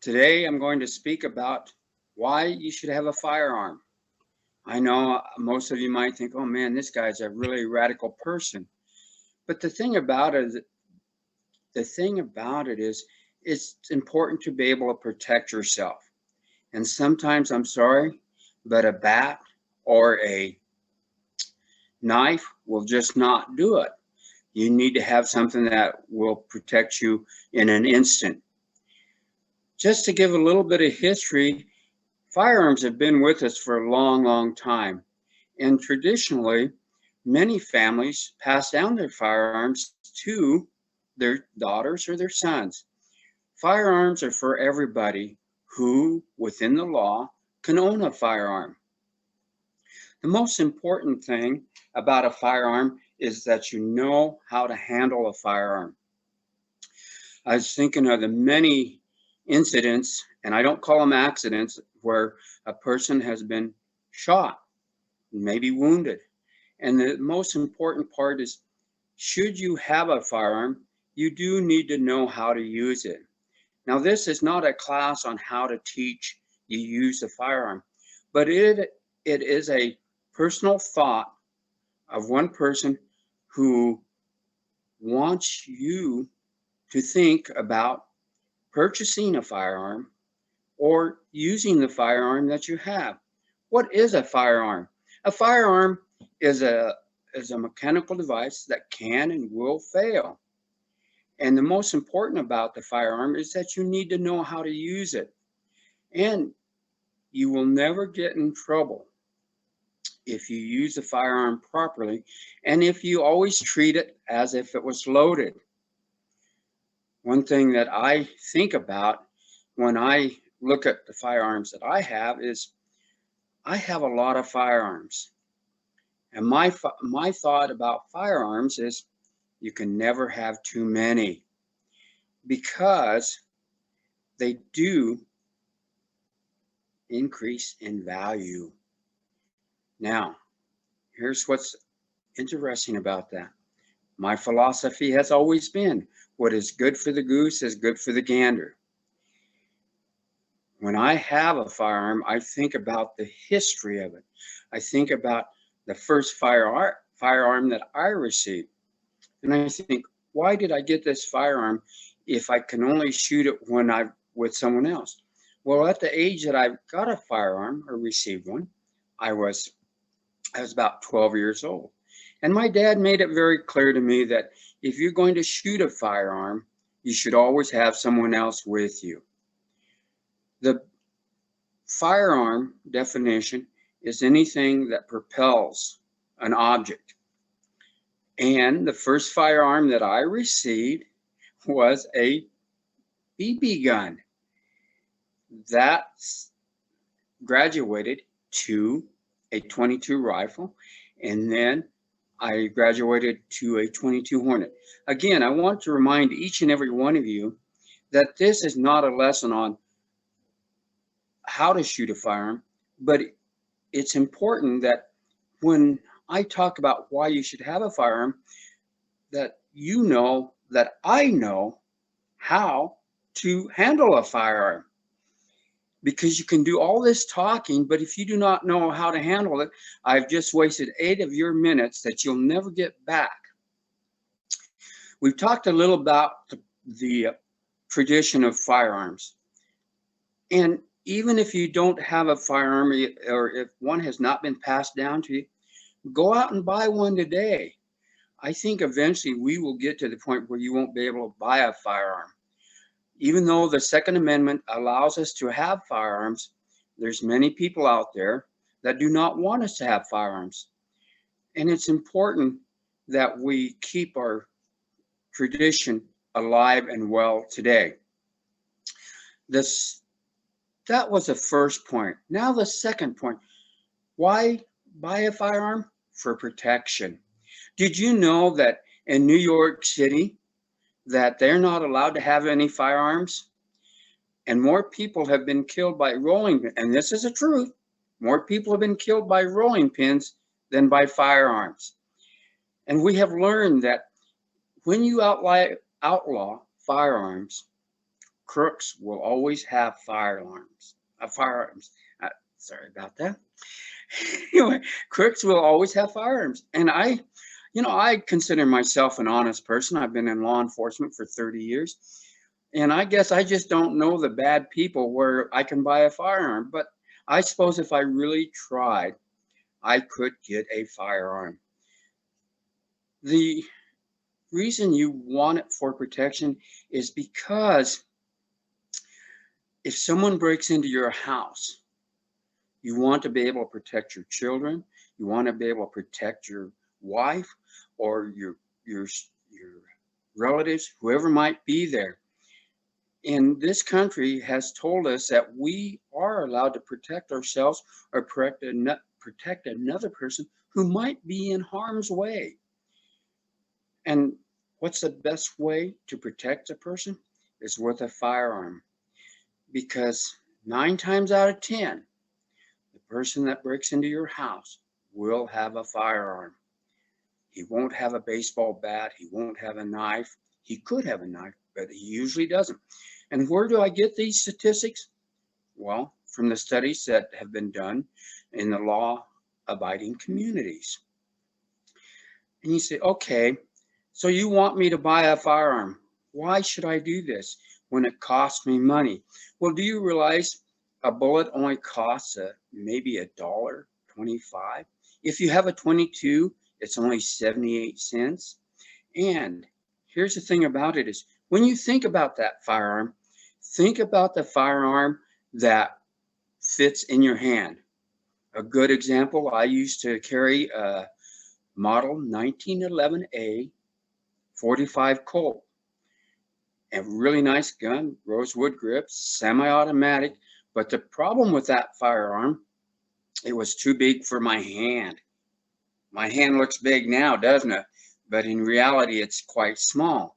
Today, I'm going to speak about why you should have a firearm. I know most of you might think, oh man, this guy's a really radical person. But the thing about it is it's important to be able to protect yourself. And sometimes, I'm sorry, but a bat or a knife will just not do it. You need to have something that will protect you in an instant. Just to give a little bit of history, firearms have been with us for a long, long time. And traditionally, many families pass down their firearms to their daughters or their sons. Firearms are for everybody who, within the law, can own a firearm. The most important thing about a firearm is that you know how to handle a firearm. I was thinking of the many incidents, and I don't call them accidents, where a person has been shot, maybe wounded. And the most important part is, should you have a firearm, you do need to know how to use it. Now, this is not a class on how to teach you use the firearm, but it is a personal thought of one person who wants you to think about purchasing a firearm or using the firearm that you have. What is a firearm? A firearm is a mechanical device that can and will fail. And the most important about the firearm is that you need to know how to use it. And you will never get in trouble if you use the firearm properly and if you always treat it as if it was loaded. One thing that I think about when I look at the firearms that I have is I have a lot of firearms. And my thought about firearms is you can never have too many because they do increase in value. Now, here's what's interesting about that. My philosophy has always been what is good for the goose is good for the gander. When I have a firearm, I think about the history of it. I think about the first firearm that I received. And I think, why did I get this firearm if I can only shoot it when I'm with someone else? Well, at the age that I got a firearm or received one, I was about 12 years old. And my dad made it very clear to me that if you're going to shoot a firearm, you should always have someone else with you. The firearm definition is anything that propels an object. And the first firearm that I received was a BB gun. That graduated to a 22 rifle, and then I graduated to a 22 Hornet. Again, I want to remind each and every one of you that this is not a lesson on how to shoot a firearm, but it's important that when I talk about why you should have a firearm, that you know that I know how to handle a firearm. Because you can do all this talking, but if you do not know how to handle it, I've just wasted 8 of your minutes that you'll never get back. We've talked a little about the tradition of firearms. And even if you don't have a firearm or if one has not been passed down to you, go out and buy one today. I think eventually we will get to the point where you won't be able to buy a firearm. Even though the Second Amendment allows us to have firearms, there's many people out there that do not want us to have firearms. And it's important that we keep our tradition alive and well today. That was the first point. Now the second point. Why buy a firearm? For protection. Did you know that in New York City, that they're not allowed to have any firearms? And more people have been killed by rolling pins, and this is the truth, more people have been killed by rolling pins than by firearms. And we have learned that when you outlaw firearms, crooks will always have firearms. Firearms. Sorry about that. Anyway, crooks will always have firearms. And I consider myself an honest person. I've been in law enforcement for 30 years. And I guess I just don't know the bad people where I can buy a firearm. But I suppose if I really tried, I could get a firearm. The reason you want it for protection is because if someone breaks into your house, you want to be able to protect your children. You want to be able to protect your wife or your relatives, whoever might be there. And this country has told us that we are allowed to protect ourselves or protect another person who might be in harm's way. And what's the best way to protect a person? Is with a firearm. Because 9 times out of 10, the person that breaks into your house will have a firearm. He won't have a baseball bat. He won't have a knife. He could have a knife, but he usually doesn't. And where do I get these statistics? Well, from the studies that have been done in the law-abiding communities. And you say, okay, so you want me to buy a firearm. Why should I do this when it costs me money? Well, do you realize a bullet only costs maybe $1.25? If you have a 22, it's only 78 cents. And here's the thing about it is when you think about that firearm, think about the firearm that fits in your hand. A good example, I used to carry a model 1911A 45 Colt. A really nice gun, rosewood grips, semi-automatic. But the problem with that firearm, it was too big for my hand. My hand looks big now, doesn't it? But in reality, it's quite small.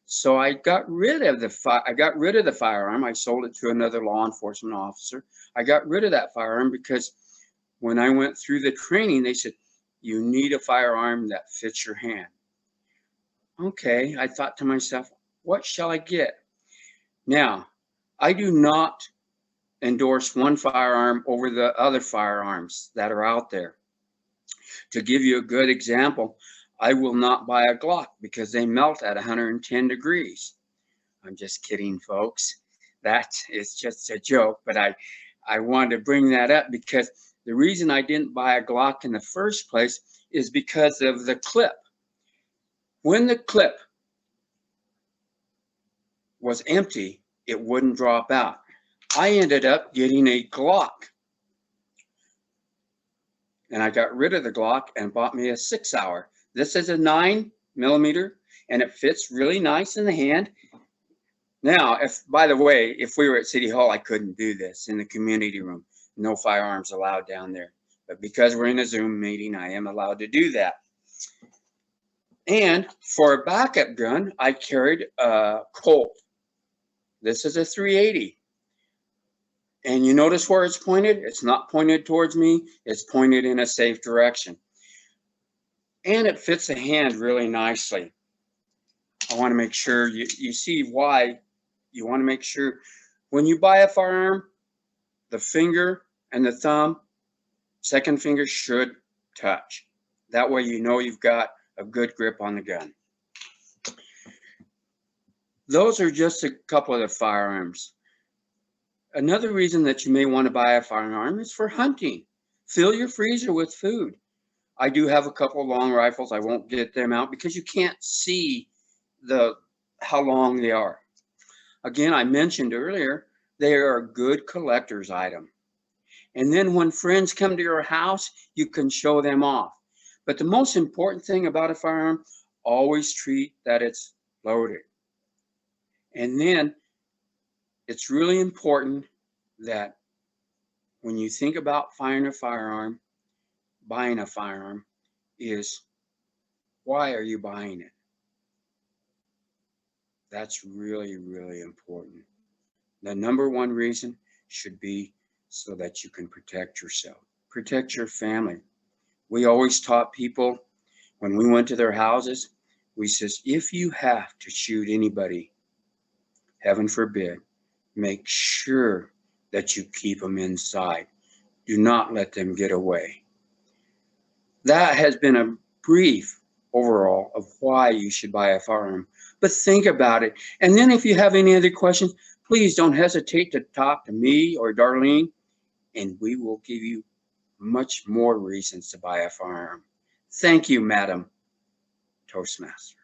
So I got rid of the firearm. I sold it to another law enforcement officer. I got rid of that firearm because when I went through the training, they said, you need a firearm that fits your hand. Okay, I thought to myself, what shall I get? Now, I do not endorse one firearm over the other firearms that are out there. To give you a good example, I will not buy a Glock because they melt at 110 degrees. I'm just kidding, folks. That is just a joke, but I wanted to bring that up because the reason I didn't buy a Glock in the first place is because of the clip. When the clip was empty, it wouldn't drop out. I ended up getting a Glock. And I got rid of the Glock and bought me a 6-hour. This is a 9mm and it fits really nice in the hand. Now, by the way, if we were at City Hall, I couldn't do this in the community room. No firearms allowed down there. But because we're in a Zoom meeting, I am allowed to do that. And for a backup gun, I carried a Colt. This is a 380. And you notice where it's pointed? It's not pointed towards me. It's pointed in a safe direction. And it fits the hand really nicely. I want to make sure you see why. You want to make sure when you buy a firearm, the finger and the thumb, second finger should touch. That way you know you've got a good grip on the gun. Those are just a couple of the firearms. Another reason that you may want to buy a firearm is for hunting. Fill your freezer with food. I do have a couple of long rifles. I won't get them out because you can't see how long they are. Again, I mentioned earlier, they are a good collector's item. And then when friends come to your house, you can show them off. But the most important thing about a firearm, always treat that it's loaded. And then it's really important that when you think about buying a firearm, is why are you buying it? That's really, really important. The number one reason should be so that you can protect yourself, protect your family. We always taught people when we went to their houses, we says, if you have to shoot anybody, heaven forbid, make sure that you keep them inside. Do not let them get away. That has been a brief overall of why you should buy a firearm. But think about it. And then if you have any other questions, please don't hesitate to talk to me or Darlene, and we will give you much more reasons to buy a firearm. Thank you, Madam Toastmaster.